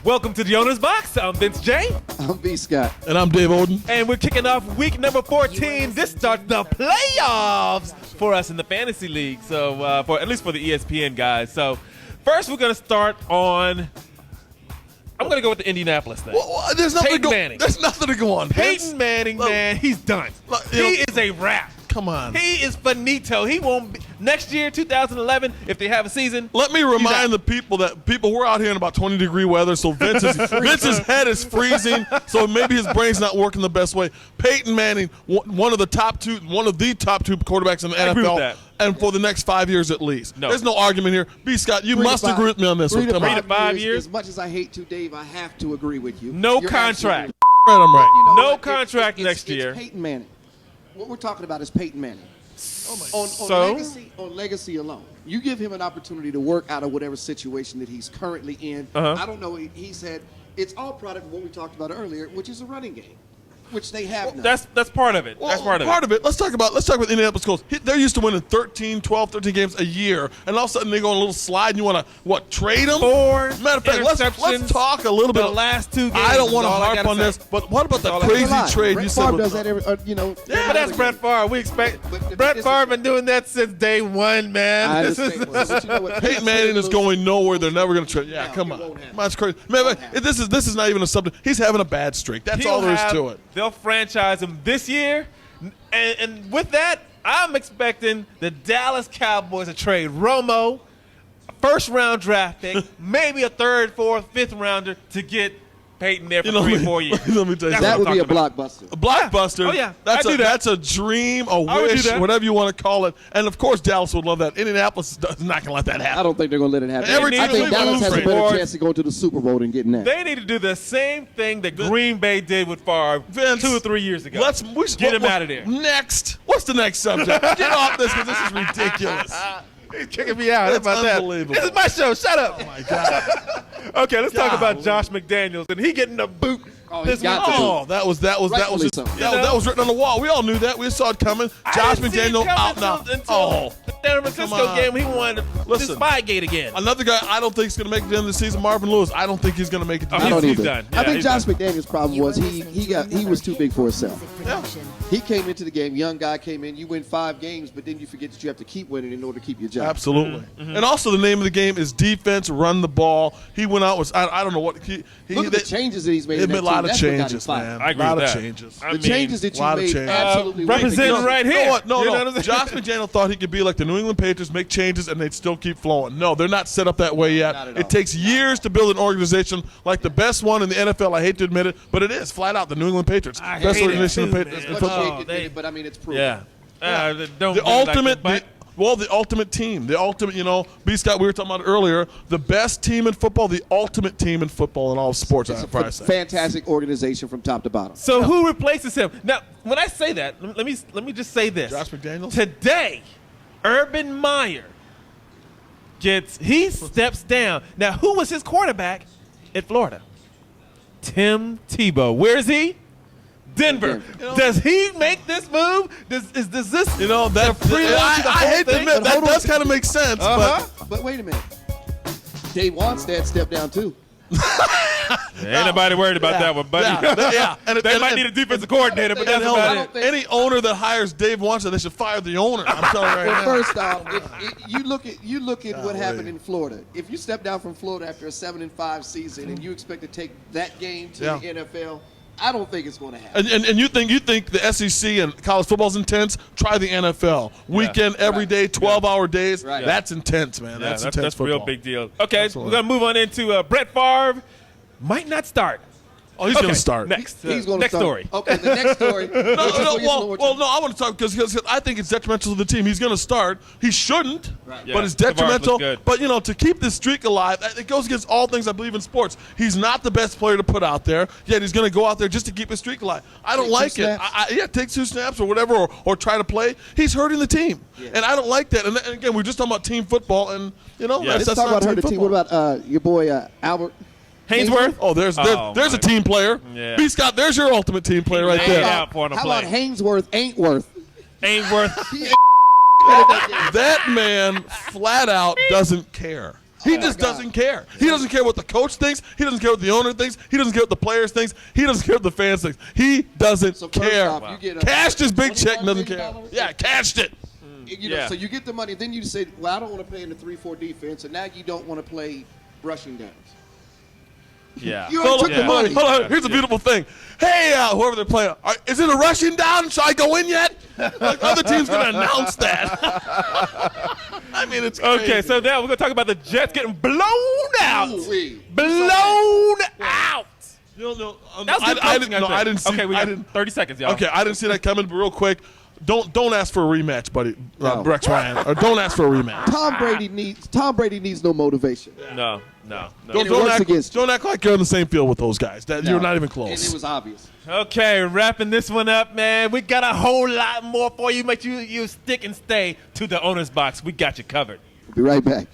Welcome to the Owner's Box. I'm Vince J. I'm B.Scott. And I'm Dave Oden. And we're kicking off week number 14. This starts the playoffs for us in the fantasy league. So, for at least for the ESPN guys. So, first we're going to start on. I'm going to go with the Indianapolis thing. Well, there's nothing Peyton to go. Manning. There's nothing to go on. Peyton Manning, man, he's done. He is a wrap. Come on. He is finito. He won't be, next year, 2011, if they have a season. Let me remind the people that we're out here in about 20-degree weather, so Vince's head is freezing, so maybe his brain's not working the best way. Peyton Manning, one of the top two quarterbacks in the I agree with NFL, that. and for the next 5 years at least. No. There's no argument here. B.Scott, you must agree with me on this one. 3 to Come on. 5 years. As much as I hate to, Dave, I have to agree with you. No You're contract. Right, I'm right. You know No what? contract It's next year. Peyton Manning. What we're talking about is Peyton Manning. On legacy alone, you give him an opportunity to work out of whatever situation that he's currently in. I don't know. He said it's all product of what we talked about earlier, which is a running game, which they have now. That's part of it. Well, that's part of it. Let's talk about Indianapolis Colts. They're used to winning 13 games a year, and all of a sudden they go on a little slide, and you want to, trade them? 4 Matter of fact, let's talk a little bit. The last 2 games. I don't want to harp on this, but what about the crazy trade you said? Favre does that every, Yeah, but that's Brett Favre. We expect Brett Favre been doing that since day one, man. I understand. But you know what? Peyton Manning is going nowhere. They're never going to trade. Yeah, come on. That's crazy. Man, this is not even a subject. He's having a bad streak. That's all there is to it. They'll franchise him this year, and with that, I'm expecting the Dallas Cowboys to trade Romo, a first-round draft pick, maybe a third, fourth, fifth rounder to get Peyton there for 3 or 4 years. Let me tell you That would be a about. blockbuster. A blockbuster. Oh, yeah. That's a dream, a wish, whatever you want to call it. And of course, Dallas would love that. Indianapolis is not going to let that happen. I don't think they're going to let it happen. Every I team think Dallas has a better chance to of going to the Super Bowl than getting that. They need to do the same thing that Green Bay did with Favre 2 or 3 years ago. Get him out of there. Next. What's the next subject? Get off this because this is ridiculous. He's kicking me out. How about that? Unbelievable. This is my show. Shut up. Oh, my God. Okay, let's talk about Josh McDaniels. And he getting the boot. Oh, this he got week. the boot. Oh, that was Rightfully so. that was written on the wall. We all knew that. We saw it coming. Josh McDaniels out now. Until the San Francisco game, he wanted to Listen, Spygate again. Another guy I don't think is going to make it to the end of the season, Marvin Lewis. I don't think he's going to make it to the I end. don't he's either. done. I think he's Josh done. McDaniels' problem was he was too big for himself. He came into the game, young guy came in, you win 5 games, but then you forget that you have to keep winning in order to keep your job. Absolutely. And also the name of the game is defense, run the ball. He went out with, I don't know what. Look at the changes that he's made. He in made that a lot team. of That's what got him changes, fired. man. I agree a lot with of that. changes. I The changes that you lot of made changes. absolutely representing right here. You know what? You know what No. I'm saying? Josh McDaniels thought he could be like the New England Patriots, make changes, and they'd still keep flowing. No, they're not set up that way yet. Not at It all. takes years to build an organization like the best one in the NFL. I hate to admit it, but it is flat out the New England Patriots. I Best hate it organization in too, the man. in Much football. hate to admit it, but I mean it's proven. Yeah. Don't The do it like ultimate, that, the ultimate team. The ultimate, B-Scott, we were talking about it earlier, the best team in football, the ultimate team in football in all of sports. It's I'd probably a say. fantastic organization from top to bottom. So who replaces him? Now, when I say that, let me just say this. Josh McDaniels? Today, Urban Meyer steps down. Now, who was his quarterback at Florida? TIm Tebow. Where is he? Denver. Does he make this move? Does this that prelude to the I whole hate to thing? admit that does kind of make sense, But wait a minute. Dave Wanstead stepped down too. Ain't nobody worried about that one, buddy. Yeah. They might need a defensive coordinator, but that's about it. Any owner that hires Dave Wanstead, they should fire the owner. I'm telling you right Well, now. first off, you look at what happened in Florida. If you step down from Florida after a 7-5 season and you expect to take that game to the NFL, I don't think it's going to happen. And you think the SEC and college football's intense? Try the NFL. Weekend, every day, 12-hour days. Right. That's intense, man. That's intense that's a football. real big deal. Okay, Absolutely. we're going to move on into Brett Favre. Might not start. Oh, he's going to start. Next. He's going to next start. story. Okay, the next story. No, I want to talk because I think it's detrimental to the team. He's going to start. He shouldn't, Yeah, but it's Tavares detrimental. looks good. But, to keep this streak alive, it goes against all things I believe in sports. He's not the best player to put out there, yet he's going to go out there just to keep his streak alive. I don't like it. Take 2 snaps or whatever, or try to play. He's hurting the team, and I don't like that. And again, we're just talking about team football, and, Let's that's talk not about hurting the team. football. What about your boy Albert? Hainsworth? Oh, there's a team player. Yeah. B-Scott, there's your ultimate team player right there. Out for him to How play. about Hainsworth ain't worth? Ain't worth. That man flat out doesn't care. He just doesn't care. He doesn't care what the coach thinks. He doesn't care what the owner thinks. He doesn't care what the players thinks. He doesn't care what the fans think. He doesn't care. Off, Cashed his big check and doesn't care. Yeah, cashed it. So you get the money. Then you say, well, I don't want to play in the 3-4 defense, and now you don't want to play rushing downs. Yeah. You already took the money. Hold on. Here's the beautiful thing. Hey, whoever they're playing, is it a rushing down? Should I go in yet? Like, other team's going to announce that. I mean, it's crazy. Okay, so now we're going to talk about the Jets getting blown out. Ooh-wee. Blown out. No, I didn't see. Okay, we got 30 seconds, y'all. Okay, I didn't see that coming, but real quick, don't ask for a rematch, buddy. Rex Ryan, or don't ask for a rematch. Tom Brady needs no motivation. No. Don't act like you're on the same field with those guys. You're not even close. And it was obvious. Okay, wrapping this one up, man. We got a whole lot more for you. Make sure you stick and stay to the owner's box. We got you covered. We'll be right back.